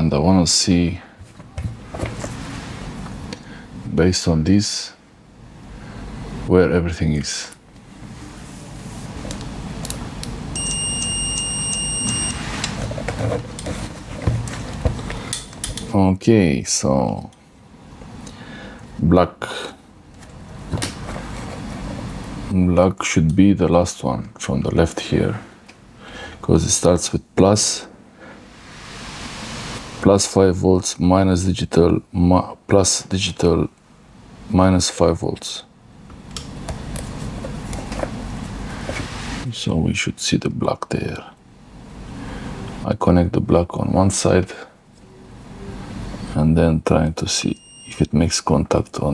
and I want to see, based on this, where everything is. Okay, so black should be the last one from the left here, because it starts with plus 5 volts, minus digital, plus digital, minus 5 volts. So we should see the black there. I connect the black on one side and then trying to see if it makes contact on